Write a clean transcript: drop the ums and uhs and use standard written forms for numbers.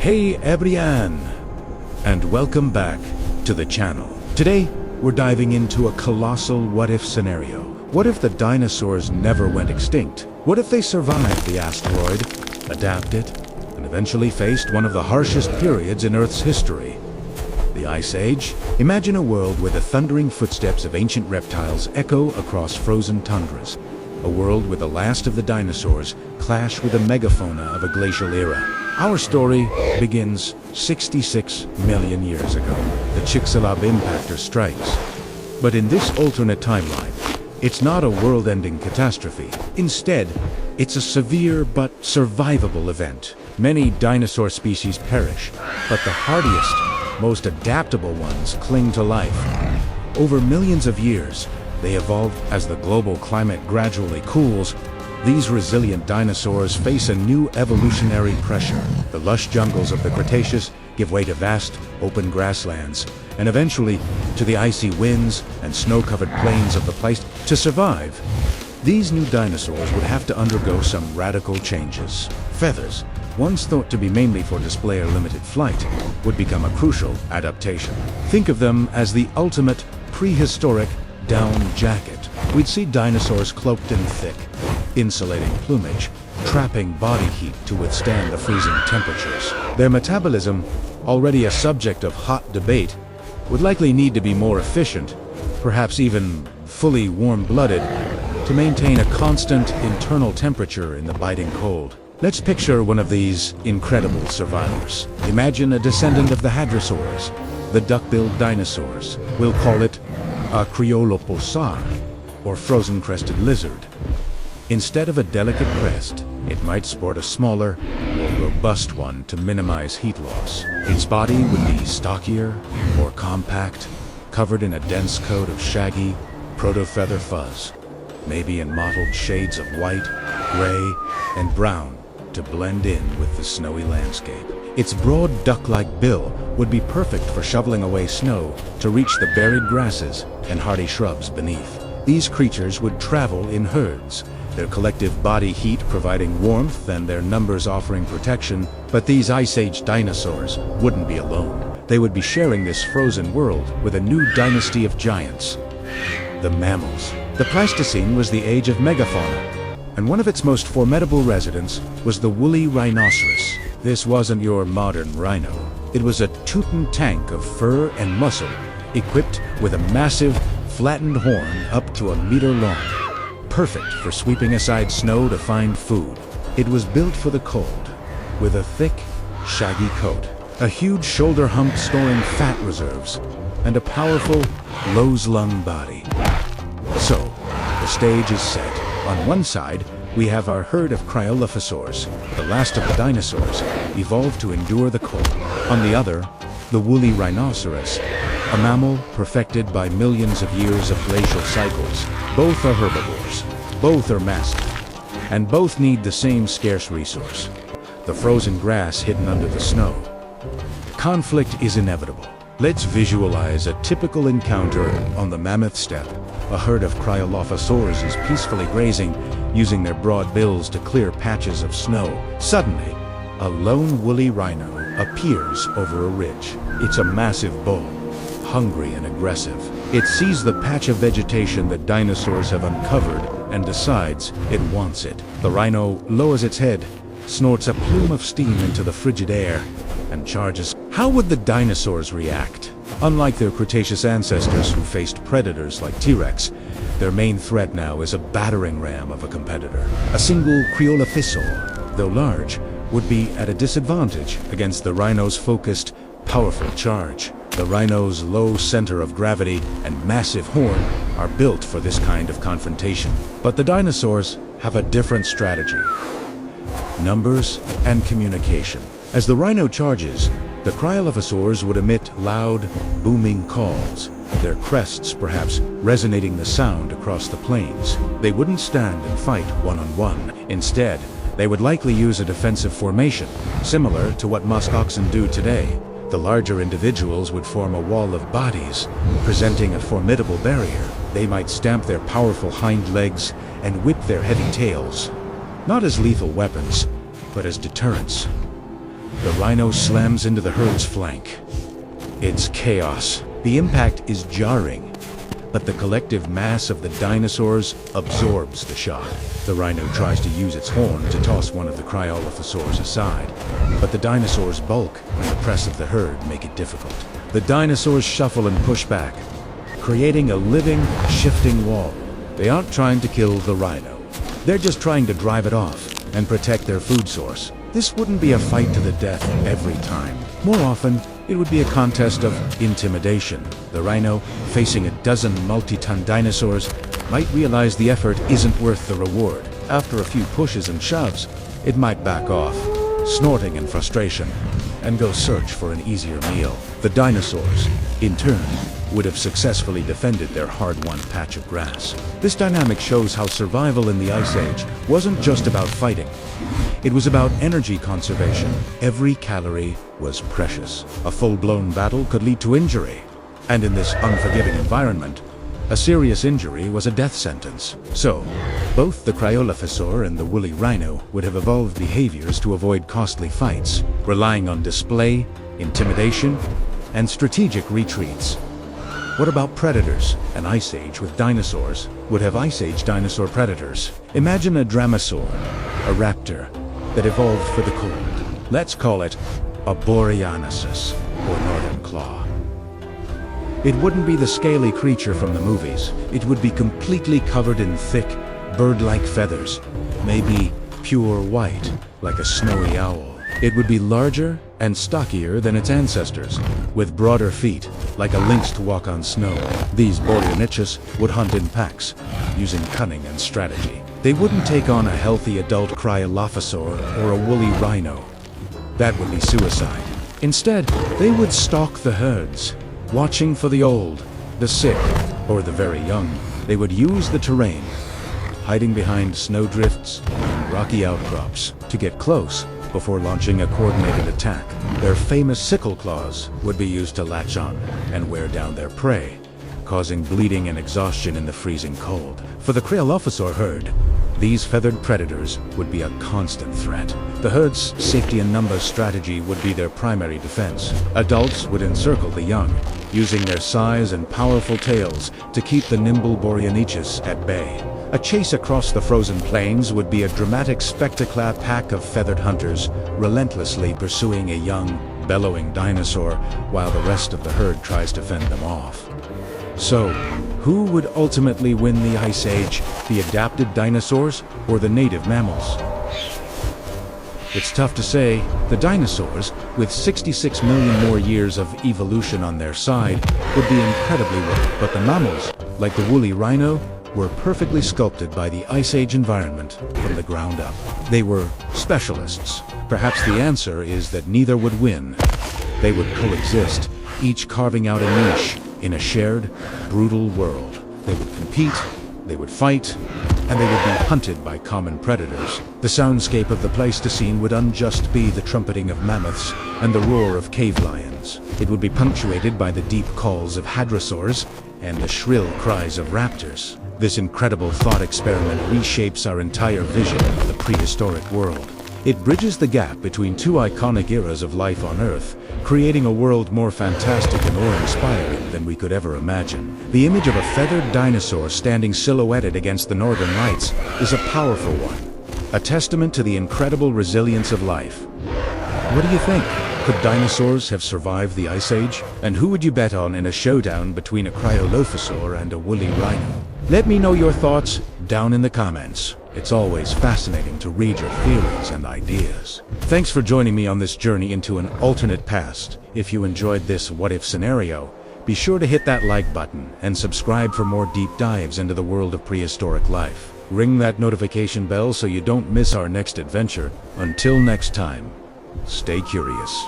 Hey everyone, and welcome back to the channel. Today, we're diving into a colossal what-if scenario. What if the dinosaurs never went extinct? What if they survived the asteroid, adapted, and eventually faced one of the harshest periods in Earth's history? The Ice Age? Imagine a world where the thundering footsteps of ancient reptiles echo across frozen tundras. A world where the last of the dinosaurs clash with the megafauna of a glacial era. Our story begins 66 million years ago. The Chicxulub impactor strikes. But in this alternate timeline, it's not a world-ending catastrophe. Instead, it's a severe but survivable event. Many dinosaur species perish, but the hardiest, most adaptable ones cling to life. Over millions of years, they evolved as the global climate gradually cools. These resilient dinosaurs face a new evolutionary pressure. The lush jungles of the Cretaceous give way to vast, open grasslands, and eventually to the icy winds and snow-covered plains of the Pleistocene. To survive, these new dinosaurs would have to undergo some radical changes. Feathers, once thought to be mainly for display or limited flight, would become a crucial adaptation. Think of them as the ultimate prehistoric down jacket. We'd see dinosaurs cloaked in thick, insulating plumage, trapping body heat to withstand the freezing temperatures. Their metabolism, already a subject of hot debate, would likely need to be more efficient, perhaps even fully warm-blooded, to maintain a constant internal temperature in the biting cold. Let's picture one of these incredible survivors. Imagine a descendant of the Hadrosaurs, the duck-billed dinosaurs. We'll call it a Cryolophosaur, or frozen-crested lizard. Instead of a delicate crest, it might sport a smaller, more robust one to minimize heat loss. Its body would be stockier, more compact, covered in a dense coat of shaggy, proto-feather fuzz, maybe in mottled shades of white, gray, and brown to blend in with the snowy landscape. Its broad duck-like bill would be perfect for shoveling away snow to reach the buried grasses and hardy shrubs beneath. These creatures would travel in herds, their collective body heat providing warmth and their numbers offering protection. But these Ice Age dinosaurs wouldn't be alone. They would be sharing this frozen world with a new dynasty of giants, the mammals. The Pleistocene was the age of Megafauna, and one of its most formidable residents was the Woolly Rhinoceros. This wasn't your modern rhino. It was a Teuton tank of fur and muscle, equipped with a massive, flattened horn up to a meter long, perfect for sweeping aside snow to find food. It was built for the cold, with a thick, shaggy coat, a huge shoulder hump storing fat reserves, and a powerful, low-slung body. So, the stage is set. On one side, we have our herd of Cryolophosaurs, the last of the dinosaurs, evolved to endure the cold. On the other, the Woolly Rhinoceros, a mammal perfected by millions of years of glacial cycles. Both are herbivores, both are massive, and both need the same scarce resource, the frozen grass hidden under the snow. Conflict is inevitable. Let's visualize a typical encounter on the mammoth steppe. A herd of Cryolophosaurs is peacefully grazing, using their broad bills to clear patches of snow. Suddenly, a lone woolly rhino appears over a ridge. It's a massive bull, hungry and aggressive. It sees the patch of vegetation that dinosaurs have uncovered and decides it wants it. The rhino lowers its head, snorts a plume of steam into the frigid air, and charges. How would the dinosaurs react? Unlike their Cretaceous ancestors who faced predators like T-Rex, their main threat now is a battering ram of a competitor. A single Cryolophosaur, though large, would be at a disadvantage against the rhino's focused, powerful charge. The rhino's low center of gravity and massive horn are built for this kind of confrontation. But the dinosaurs have a different strategy: numbers and communication. As the rhino charges, the Cryolophosaurs would emit loud, booming calls, their crests perhaps resonating the sound across the plains. They wouldn't stand and fight one-on-one. Instead, they would likely use a defensive formation, similar to what musk oxen do today. The larger individuals would form a wall of bodies, presenting a formidable barrier. They might stamp their powerful hind legs and whip their heavy tails, not as lethal weapons, but as deterrents. the rhino slams into the herd's flank. It's chaos. The impact is jarring, but the collective mass of the dinosaurs absorbs the shock. The rhino tries to use its horn to toss one of the Cryolophosaurs aside, but the dinosaur's bulk and the press of the herd make it difficult. The dinosaurs shuffle and push back, creating a living, shifting wall. They aren't trying to kill the rhino. They're just trying to drive it off and protect their food source. This wouldn't be a fight to the death every time. More often, it would be a contest of intimidation. The rhino, facing a dozen multi-ton dinosaurs, might realize the effort isn't worth the reward. After a few pushes and shoves, it might back off, snorting in frustration, and go search for an easier meal. The dinosaurs, in turn, would have successfully defended their hard-won patch of grass. This dynamic shows how survival in the Ice Age wasn't just about fighting. It was about energy conservation. Every calorie was precious. A full-blown battle could lead to injury, and in this unforgiving environment, a serious injury was a death sentence. So, both the Cryolophosaur and the Woolly Rhino would have evolved behaviors to avoid costly fights, relying on display, intimidation, and strategic retreats. What about predators? An Ice Age with dinosaurs would have Ice Age dinosaur predators. Imagine a dromaeosaur, a raptor, that evolved for the cold. Let's call it a Boreonychus, or northern claw. It wouldn't be the scaly creature from the movies. It would be completely covered in thick, bird-like feathers, maybe pure white, like a snowy owl. It would be larger and stockier than its ancestors, with broader feet, like a lynx to walk on snow. These Boreonychus would hunt in packs, using cunning and strategy. They wouldn't take on a healthy adult Cryolophosaur or a woolly rhino. That would be suicide. Instead, they would stalk the herds, watching for the old, the sick, or the very young. They would use the terrain, hiding behind snowdrifts and rocky outcrops, to get close before launching a coordinated attack. Their famous sickle claws would be used to latch on and wear down their prey, causing bleeding and exhaustion in the freezing cold. For the Cryolophosaur herd, these feathered predators would be a constant threat. The herd's safety in numbers strategy would be their primary defense. Adults would encircle the young, using their size and powerful tails to keep the nimble Boreonychus at bay. A chase across the frozen plains would be a dramatic spectacle, a pack of feathered hunters relentlessly pursuing a young, bellowing dinosaur while the rest of the herd tries to fend them off. So, who would ultimately win the Ice Age, the adapted dinosaurs or the native mammals? It's tough to say. The dinosaurs, with 66 million more years of evolution on their side, would be incredibly rare. But the mammals, like the woolly rhino, were perfectly sculpted by the Ice Age environment from the ground up. They were specialists. Perhaps the answer is that neither would win. They would coexist, each carving out a niche in a shared, brutal world. They would compete, they would fight, and they would be hunted by common predators. The soundscape of the Pleistocene would unjust be the trumpeting of mammoths and the roar of cave lions. It would be punctuated by the deep calls of hadrosaurs and the shrill cries of raptors. This incredible thought experiment reshapes our entire vision of the prehistoric world. It bridges the gap between two iconic eras of life on Earth, creating a world more fantastic and awe-inspiring than we could ever imagine. The image of a feathered dinosaur standing silhouetted against the northern lights is a powerful one, a testament to the incredible resilience of life. What do you think? Could dinosaurs have survived the Ice Age? And who would you bet on in a showdown between a Cryolophosaur and a woolly rhino? Let me know your thoughts down in the comments. It's always fascinating to read your theories and ideas. Thanks for joining me on this journey into an alternate past. If you enjoyed this what-if scenario, be sure to hit that like button and subscribe for more deep dives into the world of prehistoric life. Ring that notification bell so you don't miss our next adventure. Until next time, stay curious.